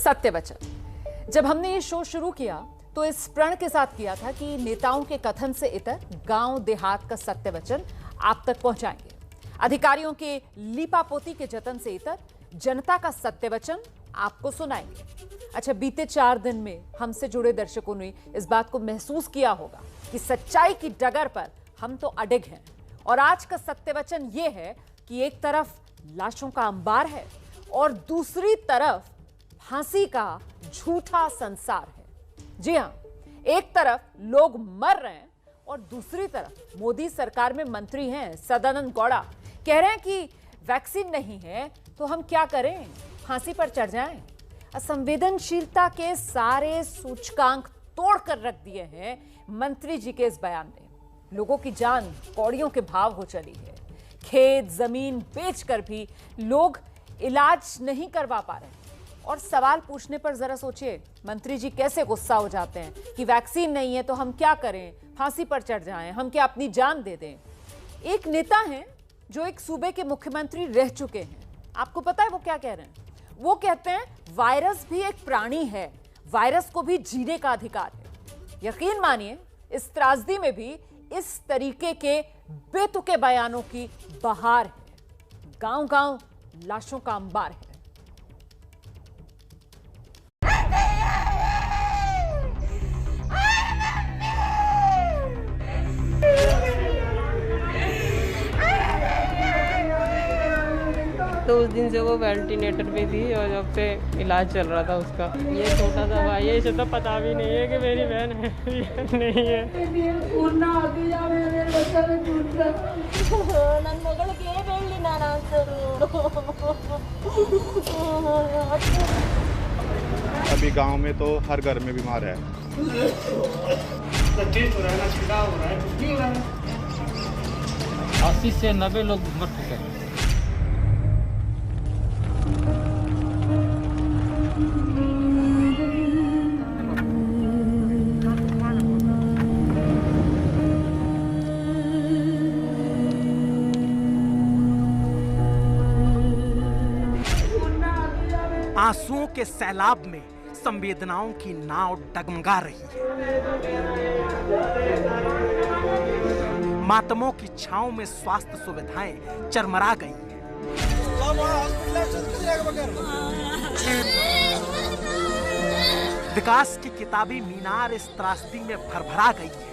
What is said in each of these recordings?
सत्य वचन। जब हमने ये शो शुरू किया तो इस प्रण के साथ किया था कि नेताओं के कथन से इतर गांव देहात का सत्य वचन आप तक पहुंचाएंगे, अधिकारियों के लीपापोती के जतन से इतर जनता का सत्य वचन आपको सुनाएंगे। अच्छा, बीते 4 दिन में हमसे जुड़े दर्शकों ने इस बात को महसूस किया होगा कि सच्चाई की डगर पर हम तो अडिग हैं। और आज का सत्य वचन यह है कि एक तरफ लाशों का अंबार है और दूसरी तरफ फांसी का झूठा संसार है। जी हां, एक तरफ लोग मर रहे हैं और दूसरी तरफ मोदी सरकार में मंत्री हैं सदानंद गौड़ा, कह रहे हैं कि वैक्सीन नहीं है तो हम क्या करें, फांसी पर चढ़ जाएं। संवेदनशीलता के सारे सूचकांक तोड़कर रख दिए हैं मंत्री जी के इस बयान ने। लोगों की जान कौड़ियों के भाव हो चली है। खेत जमीन बेचकर भी लोग इलाज नहीं करवा पा रहे। और सवाल पूछने पर जरा सोचिए, मंत्री जी कैसे गुस्सा हो जाते हैं कि वैक्सीन नहीं है तो हम क्या करें, फांसी पर चढ़ जाएं, हम क्या अपनी जान दे दें। एक नेता हैं जो एक सूबे के मुख्यमंत्री रह चुके हैं, आपको पता है वो क्या कह रहे हैं? वो कहते हैं वायरस भी एक प्राणी है, वायरस को भी जीने का अधिकार है। यकीन मानिए इस त्रासदी में भी इस तरीके के बेतुके बयानों की बहार है। गांव-गांव लाशों का अंबार है। तो उस दिन से वो वेंटिलेटर पे थी और जब से इलाज चल रहा था उसका। ये छोटा सा भाई है, इसे तो पता भी नहीं है कि मेरी बहन है नहीं है। अभी गांव में तो हर घर में बीमार है। 80 से 90 लोग मर चुके हैं। आंसुओं के सैलाब में संवेदनाओं की नाव डगमगा रही है। मातमों की छांव में स्वास्थ्य सुविधाएं चरमरा गई हैं। विकास की किताबी मीनार इस त्रासदी में भरभरा गई है।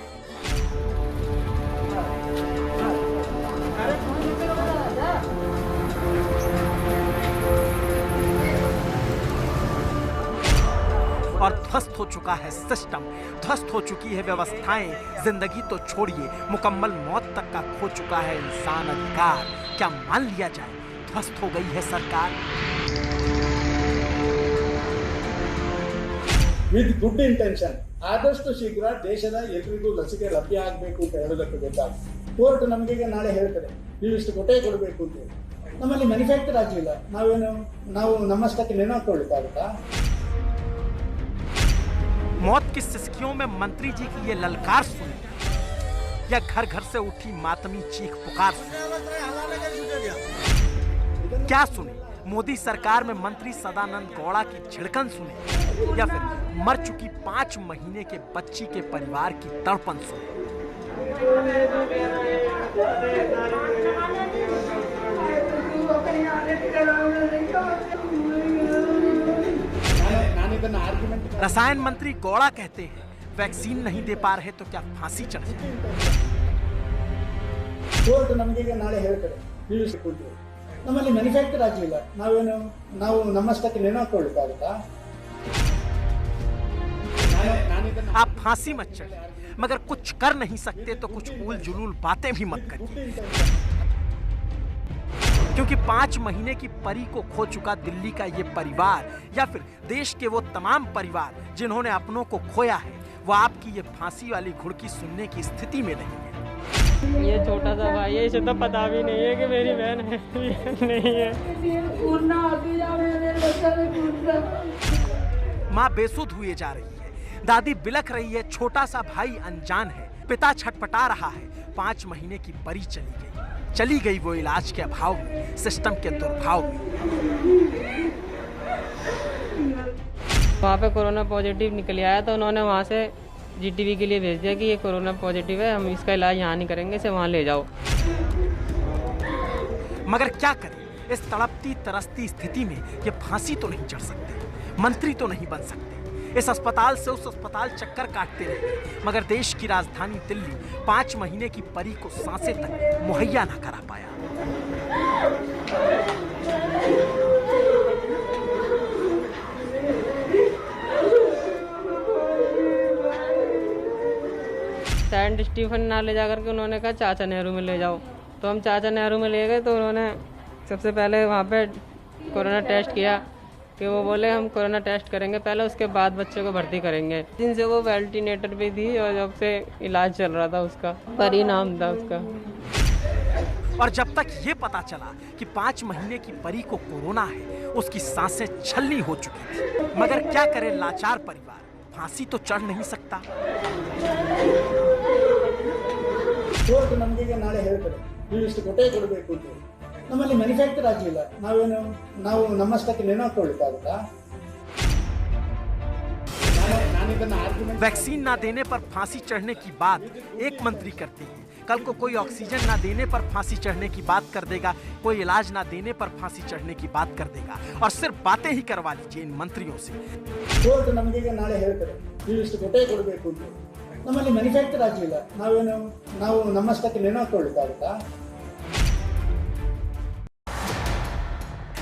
और ध्वस्त हो चुका है सिस्टम, ध्वस्त हो चुकी है व्यवस्थाएं। जिंदगी तो छोड़िए, मुकम्मल मौत तक का खो चुका है इंसान अधिकार। क्या मान लिया जाए, ध्वस्त हो गई है सरकार। विद गुड इंटेंशन ಆದಷ್ಟು ಶೀಘ್ರ ದೇಶದ ಎಲ್ಲರಿಗೂ ಲಸಿಕೆ ಲಭ್ಯ ಆಗಬೇಕು ಅಂತ ಹೇಳೋದಕ್ಕೆ ಬೇಕಾಗುತ್ತೆ। ಕೋರ್ಟ್ ನಮಗೆ ನಾಳೆ ಹೇಳ್ತದೆ ನೀವು ಇಷ್ಟು ಕೊಟ್ಟೆ ಕೊಡಬೇಕು ಅಂತ ಹೇಳಿ। ನಮ್ಮಲ್ಲಿ ಮ್ಯಾನುಫ್ಯಾಕ್ಚರ್ ಆಗಿಲ್ಲ, ನಾವು ನಮ್ಮಷ್ಟಕ್ಕೆ ನೆನಕೊಳ್ಳುತ್ತಾ? मौत की सिसकियों में मंत्री जी की ये ललकार सुनी या घर घर से उठी मातमी चीख पुकार सुनी? क्या सुनी? मोदी सरकार में मंत्री सदानंद गौड़ा की झिड़कन सुनी या फिर मर चुकी 5 महीने के बच्ची के परिवार की तड़पन सुनी? रसायन मंत्री गौड़ा कहते हैं वैक्सीन नहीं दे पा रहे तो क्या फांसी चढ़ जाए? ಕೋರ್ಟ್ ನಮಗೆ ನಾಳೆ ಹೇಳ್ತದೆ ನೀವು ಇಷ್ಟು ಕೊಡಿ। ನಮ್ಮಲ್ಲಿ ಮ್ಯಾನುಫ್ಯಾಕ್ಚರ್ ಆಗಿಲ್ಲ, ನಾವು ನಮ್ಮಷ್ಟಕ್ಕೆ ನೆನಕೊಳ್ಳುತ್ತಾ? आप फांसी मत चढ़े, मगर कुछ कर नहीं सकते तो कुछ उल जुलूल बातें भी मत करिए, क्योंकि 5 महीने की परी को खो चुका दिल्ली का ये परिवार या फिर देश के वो तमाम परिवार जिन्होंने अपनों को खोया है, वो आपकी ये फांसी वाली घुड़की सुनने की स्थिति में नहीं है। ये छोटा सा भाई है, इसे तो पता भी नहीं है कि मेरी बहन है नहीं है। माँ बेसुध हुए जा रही है, दादी बिलख रही है, छोटा सा भाई अनजान है, पिता छटपटा रहा है। 5 महीने की परी चली गई वो इलाज के अभाव में, सिस्टम के दुर्भाव में। वहाँ पे कोरोना पॉजिटिव निकल आया तो उन्होंने वहाँ से जीटीवी के लिए भेज दिया कि ये कोरोना पॉजिटिव है, हम इसका इलाज यहाँ नहीं करेंगे, इसे वहाँ ले जाओ। मगर क्या करें, इस तड़पती तरसती स्थिति में ये फांसी तो नहीं चढ़ सकते, मंत्री तो नहीं बन सकते। इस अस्पताल से उस अस्पताल चक्कर काटते रहे, मगर देश की राजधानी दिल्ली 5 महीने की परी को सांसें तक मुहैया ना करा पाया। सेंट स्टीफन ना ले जाकर के उन्होंने कहा चाचा नेहरू में ले जाओ, तो हम चाचा नेहरू में ले गए। तो उन्होंने सबसे पहले वहाँ पे कोरोना टेस्ट किया कि वो बोले हम कोरोना टेस्ट करेंगे पहले, उसके बाद बच्चे को भर्ती करेंगे। दिन से वो वेंटिलेटर पे थी और जब से इलाज चल रहा था उसका, परिणाम था उसका। और जब तक ये पता चला कि 5 महीने की परी को कोरोना है, उसकी सांसें छलनी हो चुकी थी। मगर क्या करे लाचार परिवार, फांसी तो चढ़ नहीं सकता। ಕೋರ್ಟ್ ನಮಗೆ ನಾಳೆ ಹೇಳ್ತಾರೆ ನೀವು ಇಷ್ಟು ಕೊಟ್ಟೇ ಕೊಡಬೇಕು ಅಂತ. ನಮ್ಮಲ್ಲಿ ಮ್ಯಾನುಫ್ಯಾಕ್ಚರ್ ಆಗಿಲ್ಲ, ನಾವು ನಮ್ಮಷ್ಟಕ್ಕೆ ನೆನಕೊಳ್ಳಿಕ್ಕಾಗುತ್ತಾ? वैक्सीन ना देने पर फांसी चढ़ने की बात एक मंत्री करते हैं, कल को कोई ऑक्सीजन ना देने पर फांसी चढ़ने की बात कर देगा, कोई इलाज ना देने पर फांसी चढ़ने की बात कर देगा। और सिर्फ बातें ही करवा लीजिए इन मंत्रियों से। ಕೋರ್ಟ್ ನಮಗೆ ನಾಳೆ ಹೇಳ್ತಾರೆ ನೀವು ಇಷ್ಟು ಕೊಟ್ಟೇ ಕೊಡಬೇಕು ಅಂತ. ನಮ್ಮಲ್ಲಿ ಮ್ಯಾನುಫ್ಯಾಕ್ಚರ್ ಆಗಿಲ್ಲ, ನಾವು ನಮ್ಮಷ್ಟಕ್ಕೆ ನೆನಕೊಳ್ಳಿಕ್ಕಾಗುತ್ತಾ?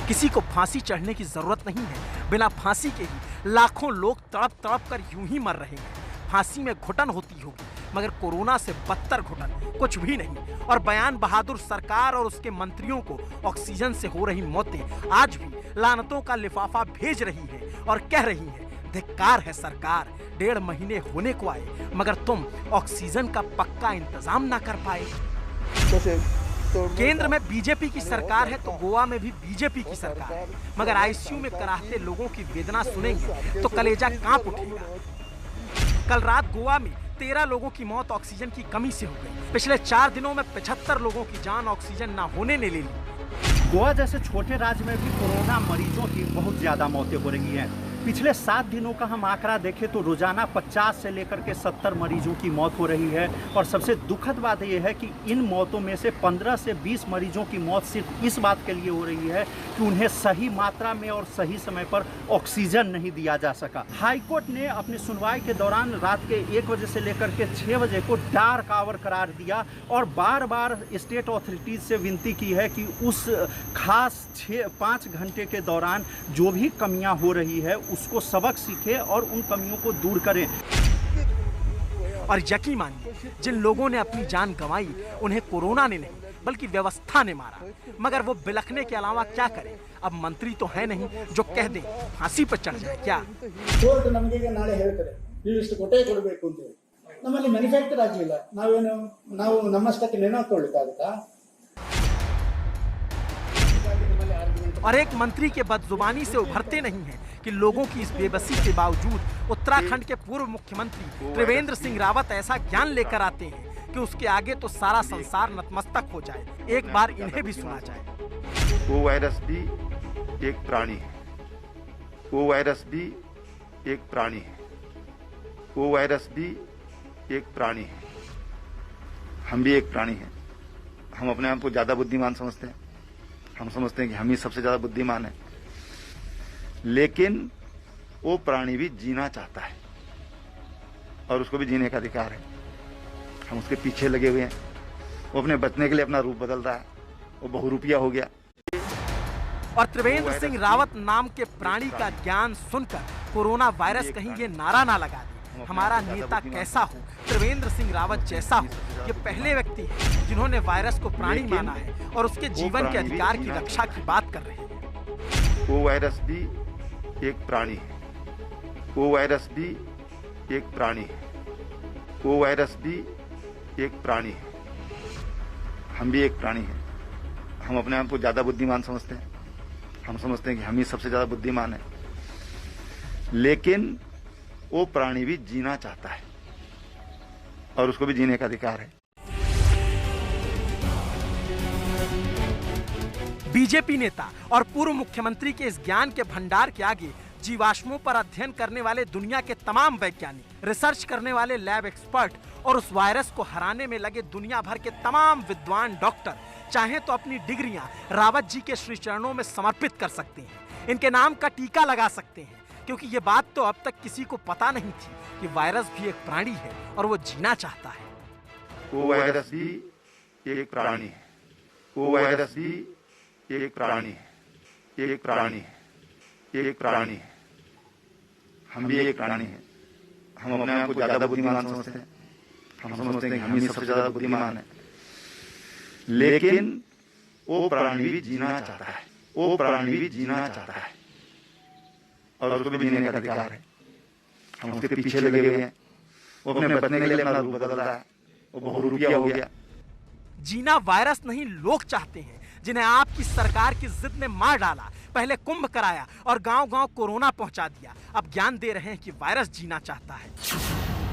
किसी को फांसी चढ़ने की जरूरत नहीं है, बिना फांसी के ही लाखों लोग तड़प तड़प कर यूं ही मर रहे हैं। फांसी में घुटन होती होगी, मगर कोरोना से बदतर घुटन कुछ भी नहीं। और बयान बहादुर सरकार और उसके मंत्रियों को ऑक्सीजन से हो रही मौतें आज भी लानतों का लिफाफा भेज रही हैं और कह रही हैं, धिक्कार है सरकार, 1.5 महीने होने को आए मगर तुम ऑक्सीजन का पक्का इंतजाम ना कर पाए। केंद्र में बीजेपी की सरकार है तो गोवा में भी बीजेपी की सरकार है, मगर आईसीयू में कराहते लोगों की वेदना सुनेंगे तो कलेजा कांप उठेगा। कल रात गोवा में 13 लोगों की मौत ऑक्सीजन की कमी से हो गई। पिछले 4 दिनों में 75 लोगों की जान ऑक्सीजन ना होने ने ले ली। गोवा जैसे छोटे राज्य में भी कोरोना मरीजों की बहुत ज्यादा मौतें हो रही हैं। पिछले 7 दिनों का हम आंकड़ा देखें तो रोजाना 50 से लेकर के 70 मरीजों की मौत हो रही है। और सबसे दुखद बात यह है कि इन मौतों में से 15 से 20 मरीजों की मौत सिर्फ इस बात के लिए हो रही है कि उन्हें सही मात्रा में और सही समय पर ऑक्सीजन नहीं दिया जा सका। हाईकोर्ट ने अपनी सुनवाई के दौरान रात के 1 बजे से लेकर के 6 बजे को डार्क आवर करार दिया और बार बार स्टेट अथॉरिटीज से विनती की है कि उस खास 5 घंटे के दौरान जो भी कमियां हो रही है उसको सबक सीखे और उन कमियों को दूर करें। और यकीन मानिए, जिन लोगों ने अपनी जान गंवाई उन्हें कोरोना ने नहीं बल्कि व्यवस्था ने मारा, मगर वो बिलखने के अलावा क्या करें। अब मंत्री तो है नहीं जो कह दें फांसी पर चढ़ जाए क्या। ಕೋರ್ಟ್ ನಮಗೆ ನಾಳೆ ಹೇಳ್ತಾರೆ ನೀವು ಇಷ್ಟು ಕೊಟ್ಟೇ ಕೊಡಬೇಕು ಅಂತ. ನಮ್ಮಲ್ಲಿ ಮ್ಯಾನುಫ್ಯಾಕ್ಚರ್ ಆಗಿಲ್ಲ, ನಾವು ನಮ್ಮಷ್ಟಕ್ಕೆ ನೆನಕೊಳ್ಳಿಕ್ಕಾಗುತ್ತಾ? और एक मंत्री के बदजुबानी से उभरते नहीं हैं कि लोगों की इस बेबसी के बावजूद उत्तराखंड के पूर्व मुख्यमंत्री त्रिवेंद्र सिंह रावत ऐसा ज्ञान लेकर आते हैं कि उसके आगे तो सारा संसार नतमस्तक हो जाए। एक बार इन्हें भी सुना जाए। वो वायरस भी एक प्राणी है, वो वायरस भी एक प्राणी है, वो वायरस भी एक प्राणी है। हम भी एक प्राणी हैं। हम अपने आप को ज्यादा बुद्धिमान समझते हैं, हम समझते हैं कि हम ही सबसे ज्यादा बुद्धिमान है, लेकिन वो प्राणी भी जीना चाहता है और उसको भी जीने का अधिकार है। हम उसके पीछे लगे हुए हैं। वो अपने बचने के लिए अपना रूप बदल रहा है, वो बहुरूपिया हो गया। और त्रिवेंद्र सिंह रावत नाम के प्राणी का ज्ञान सुनकर कोरोना वायरस कहीं ये नारा ना लगा दे, हमारा नेता कैसा हो, त्रिवेंद्र सिंह रावत जैसा हो। ये पहले व्यक्ति हैं जिन्होंने वायरस को प्राणी माना है और उसके जीवन के अधिकार की रक्षा की बात कर रहे हैं। वो वायरस भी एक प्राणी है, वो वायरस भी एक प्राणी है, वो वायरस भी एक प्राणी है। हम भी एक प्राणी हैं। हम अपने आप को ज्यादा बुद्धिमान समझते हैं, हम समझते हैं कि हम ही सबसे ज्यादा बुद्धिमान है, लेकिन वो प्राणी भी जीना चाहता है और उसको भी जीने का अधिकार है। बीजेपी नेता और पूर्व मुख्यमंत्री के इस ज्ञान के भंडार के आगे जीवाश्मों पर अध्ययन करने वाले दुनिया के तमाम वैज्ञानिक, रिसर्च करने वाले लैब एक्सपर्ट और उस वायरस को हराने में लगे दुनिया भर के तमाम विद्वान डॉक्टर चाहे तो अपनी डिग्रियां रावत जी के श्री चरणों में समर्पित कर सकते हैं, इनके नाम का टीका लगा सकते हैं, क्योंकि ये बात तो अब तक किसी को पता नहीं थी कि वायरस भी एक प्राणी है और वो जीना चाहता है। वो वायरस भी एक प्राणी है, वो वायरस भी एक प्राणी है, एक प्राणी है, एक प्राणी है। हम भी एक प्राणी हैं। हम अपने आप को ज्यादा बुद्धिमान समझते हैं, हम समझते हैं कि हम ही सबसे ज्यादा बुद्धिमान है, लेकिन वो प्राणी भी जीना चाहता है, वो प्राणी भी जीना चाहता है और उसको भी जीने का अधिकार है। हम उसके पीछे लगे हुए हैं, वो अपने बचने के लिए अपना रूप बदल रहा है, वो बहुरूपिया हो गया। जीना वायरस नहीं लोग चाहते हैं, जिन्हें आपकी सरकार की जिद ने मार डाला, पहले कुंभ कराया और गांव-गांव कोरोना पहुंचा दिया, अब ज्ञान दे रहे हैं कि वायरस जीना चाहता है।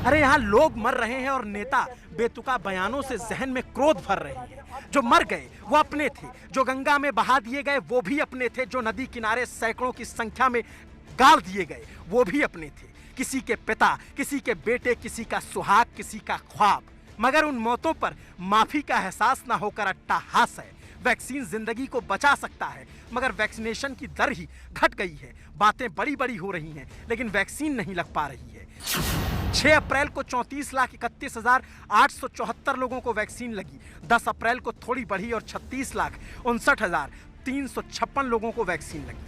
अरे यहाँ लोग मर रहे हैं और नेता बेतुका बयानों से जहन में क्रोध भर रहे हैं। जो मर गए वो अपने थे, जो गंगा में बहा दिए गए वो भी अपने थे, जो नदी किनारे सैकड़ों की संख्या में गाड़ दिए गए वो भी अपने थे। किसी के पिता, किसी के बेटे, किसी का सुहाग, किसी का ख्वाब, मगर उन मौतों पर माफी का एहसास ना होकर अट्टहास है। वैक्सीन जिंदगी को बचा सकता है, मगर वैक्सीनेशन की दर ही घट गई है। बातें बड़ी बड़ी हो रही हैं, लेकिन वैक्सीन नहीं लग पा रही है। 6 अप्रैल को 34,31,874 लोगों को वैक्सीन लगी। 10 अप्रैल को थोड़ी बढ़ी और 36,59,356 लोगों को वैक्सीन लगी।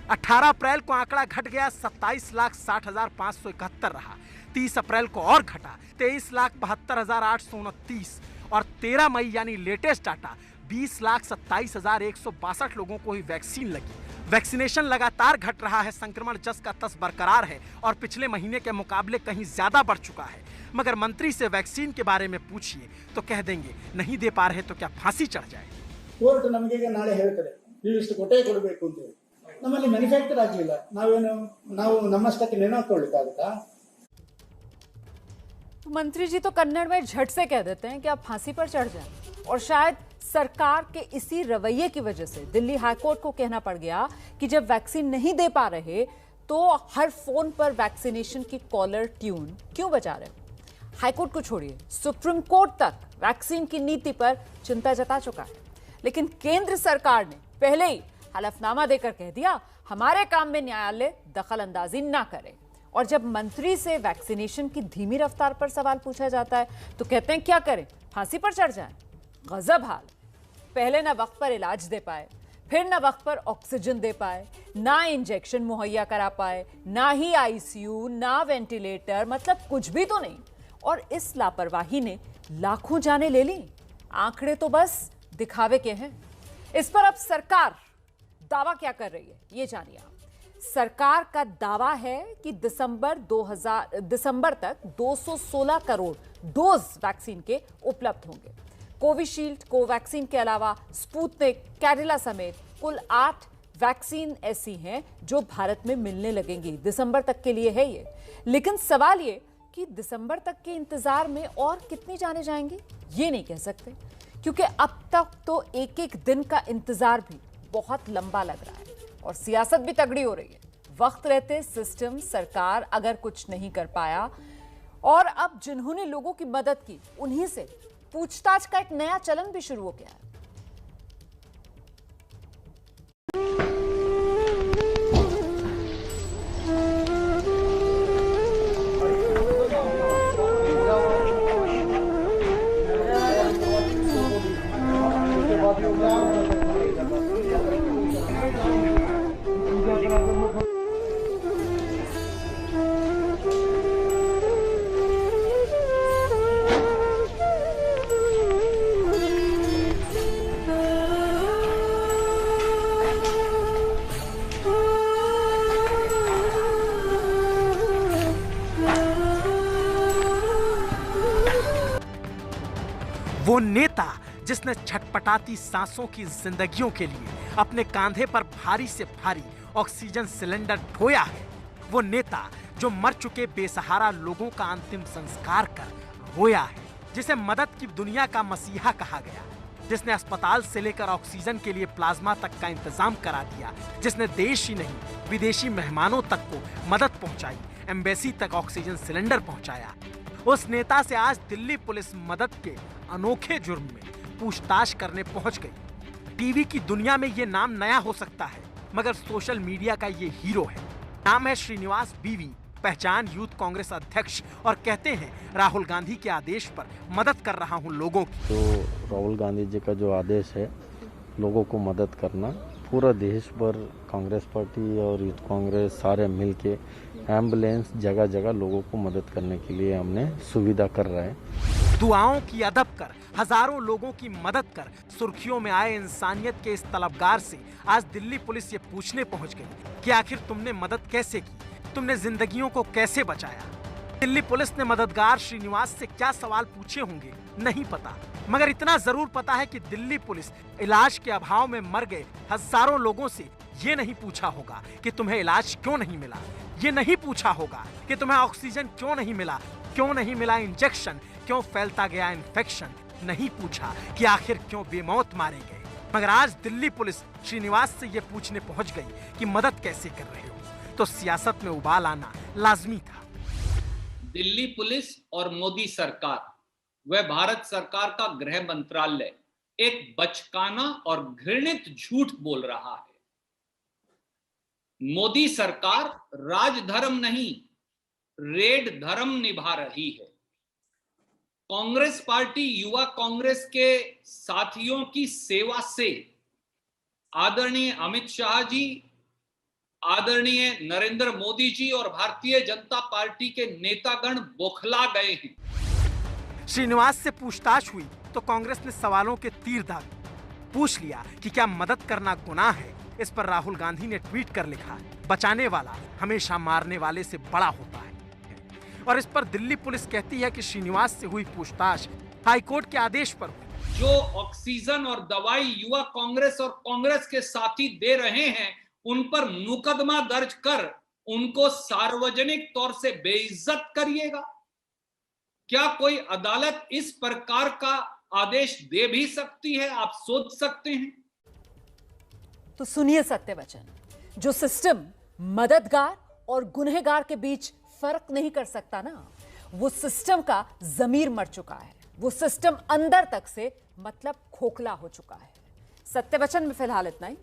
18 अप्रैल को आंकड़ा घट गया, 27,60,571 रहा। 30 अप्रैल को और घटा, 23,72,829 और 13 मई यानी लेटेस्ट डाटा 20,27,162 लोगों को ही वैक्सीन लगी। वैक्सीनेशन लगातार घट रहा है, संक्रमण जस का तस बरकरार है और पिछले महीने के मुकाबले कहीं ज्यादा बढ़ चुका है। मगर मंत्री से वैक्सीन के बारे में पूछिए तो कह देंगे नहीं दे पा रहे तो क्या फांसी चढ़ जाए। ಕೋರ್ಟ್ ನಮಗೆ ನಾಳೆ ಹೇಳ್ತಾರೆ ನೀವು ಇಷ್ಟು ಕೊಟ್ಟೇ ಕೊಡಬೇಕು ಅಂತ ಹೇಳಿ. ನಮ್ಮಲ್ಲಿ ಮ್ಯಾನುಫ್ಯಾಕ್ಚರ್ ಆಗಿಲ್ಲ, ನಾವು ನಮ್ಮಷ್ಟಕ್ಕೆ ನೆನಕೊಳ್ಳಿಕ್ಕಾಗುತ್ತಾ? मंत्री जी तो कन्नड़ में झट से कह देते हैं कि आप फांसी पर चढ़ जाएं, और शायद सरकार के इसी रवैये की वजह से दिल्ली हाईकोर्ट को कहना पड़ गया कि जब वैक्सीन नहीं दे पा रहे तो हर फोन पर वैक्सीनेशन की कॉलर ट्यून क्यों बजा रहे। हाईकोर्ट को छोड़िए, सुप्रीम कोर्ट तक वैक्सीन की नीति पर चिंता जता चुका है, लेकिन केंद्र सरकार ने पहले ही हलफनामा देकर कह दिया हमारे काम में न्यायालय दखल अंदाजी ना करे। और जब मंत्री से वैक्सीनेशन की धीमी रफ्तार पर सवाल पूछा जाता है तो कहते हैं क्या करें, फांसी पर चढ़ जाएं। गजब हाल, पहले ना वक्त पर इलाज दे पाए, फिर ना वक्त पर ऑक्सीजन दे पाए, ना इंजेक्शन मुहैया करा पाए, ना ही आईसीयू, ना वेंटिलेटर, मतलब कुछ भी तो नहीं। और इस लापरवाही ने लाखों जानें ले ली। आंकड़े तो बस दिखावे के हैं। इस पर अब सरकार दावा क्या कर रही है ये जानिए आप। सरकार का दावा है कि दिसंबर तक 216 करोड़ डोज वैक्सीन के उपलब्ध होंगे। कोविशील्ड, कोवैक्सीन के अलावा स्पुतनिक, कैडिला समेत कुल 8 वैक्सीन ऐसी हैं जो भारत में मिलने लगेंगी। दिसंबर तक के लिए है ये, लेकिन सवाल ये कि दिसंबर तक के इंतजार में और कितनी जाने जाएंगी ये नहीं कह सकते, क्योंकि अब तक तो एक एक दिन का इंतजार भी बहुत लंबा लग रहा है और सियासत भी तगड़ी हो रही है। वक्त रहते सिस्टम, सरकार अगर कुछ नहीं कर पाया और अब जिन्होंने लोगों की मदद की उन्हीं से पूछताछ का एक नया चलन भी शुरू हो गया है। वो नेता जिसने छटपटाती सांसों की जिंदगियों के लिए अपने कांधे पर भारी से भारी ऑक्सीजन सिलेंडर ढोया है, वो नेता जो मर चुके बेसहारा लोगों का अंतिम संस्कार कर रोया है, जिसे मदद की दुनिया का मसीहा कहा गया, जिसने अस्पताल से लेकर ऑक्सीजन के लिए प्लाज्मा तक का इंतजाम करा दिया, जिसने देश ही नहीं विदेशी मेहमानों तक को मदद पहुंचाई, एम्बेसी तक ऑक्सीजन सिलेंडर पहुंचाया। उस नेता से आज दिल्ली पुलिस मदद के अनोखे जुर्म में पूछताछ करने पहुंच गई। टीवी की दुनिया में ये नाम नया हो सकता है, मगर सोशल मीडिया का ये हीरो है। नाम है श्रीनिवास बीवी, पहचान यूथ कांग्रेस अध्यक्ष, और कहते हैं राहुल गांधी के आदेश पर मदद कर रहा हूं लोगों की। तो राहुल गांधी जी का जो आदेश है लोगों को मदद करना, पूरा देश भर कांग्रेस पार्टी और यूथ कांग्रेस सारे मिलके एम्बुलेंस जगह जगह लोगों को मदद करने के लिए हमने सुविधा कर रहे हैं। दुआओं की अदब कर, हजारों लोगों की मदद कर, सुर्खियों में आए इंसानियत के इस तलबगार से आज दिल्ली पुलिस ये पूछने पहुंच गई कि आखिर तुमने मदद कैसे की, तुमने जिंदगियों को कैसे बचाया। दिल्ली पुलिस ने मददगार श्रीनिवास से क्या सवाल पूछे होंगे नहीं पता, मगर इतना जरूर पता है कि दिल्ली पुलिस इलाज के अभाव में मर गए हजारों लोगों से ये नहीं पूछा होगा कि तुम्हें इलाज क्यों नहीं मिला, ये नहीं पूछा होगा कि तुम्हें ऑक्सीजन क्यों नहीं मिला इंजेक्शन, क्यों फैलता गया इन्फेक्शन, नहीं पूछा कि आखिर क्यों बेमौत मारे गए। मगर आज दिल्ली पुलिस श्रीनिवास से ये पूछने पहुंच गई कि मदद कैसे कर रहे हो, तो सियासत में उबाल आना लाजमी था। दिल्ली पुलिस और मोदी सरकार व भारत सरकार का गृह मंत्रालय एक बचकाना और घृणित झूठ बोल रहा है। मोदी सरकार राजधर्म नहीं, रेड धर्म निभा रही है। कांग्रेस पार्टी युवा कांग्रेस के साथियों की सेवा से आदरणीय अमित शाह जी, आदरणीय नरेंद्र मोदी जी और भारतीय जनता पार्टी के नेतागण बौखला गए हैं। श्रीनिवास से पूछताछ हुई तो कांग्रेस ने सवालों के तीर दागे। पूछ लिया कि क्या मदद करना गुनाह है। इस पर राहुल गांधी ने ट्वीट कर लिखा, बचाने वाला हमेशा मारने वाले से बड़ा होता है। और इस पर दिल्ली पुलिस कहती है कि श्रीनिवास से हुई पूछताछ हाईकोर्ट के आदेश पर हुई। जो ऑक्सीजन और दवाई युवा कांग्रेस और कांग्रेस के साथी दे रहे हैं, उन पर मुकदमा दर्ज कर उनको सार्वजनिक तौर से बेइज्जत करिएगा। क्या कोई अदालत इस प्रकार का आदेश दे भी सकती है? आप सोच सकते हैं। तो सुनिए सत्यवचन, जो सिस्टम मददगार और गुनहगार के बीच फर्क नहीं कर सकता ना, वो सिस्टम का जमीर मर चुका है। वो सिस्टम अंदर तक से मतलब खोखला हो चुका है। सत्यवचन में फिलहाल इतना ही।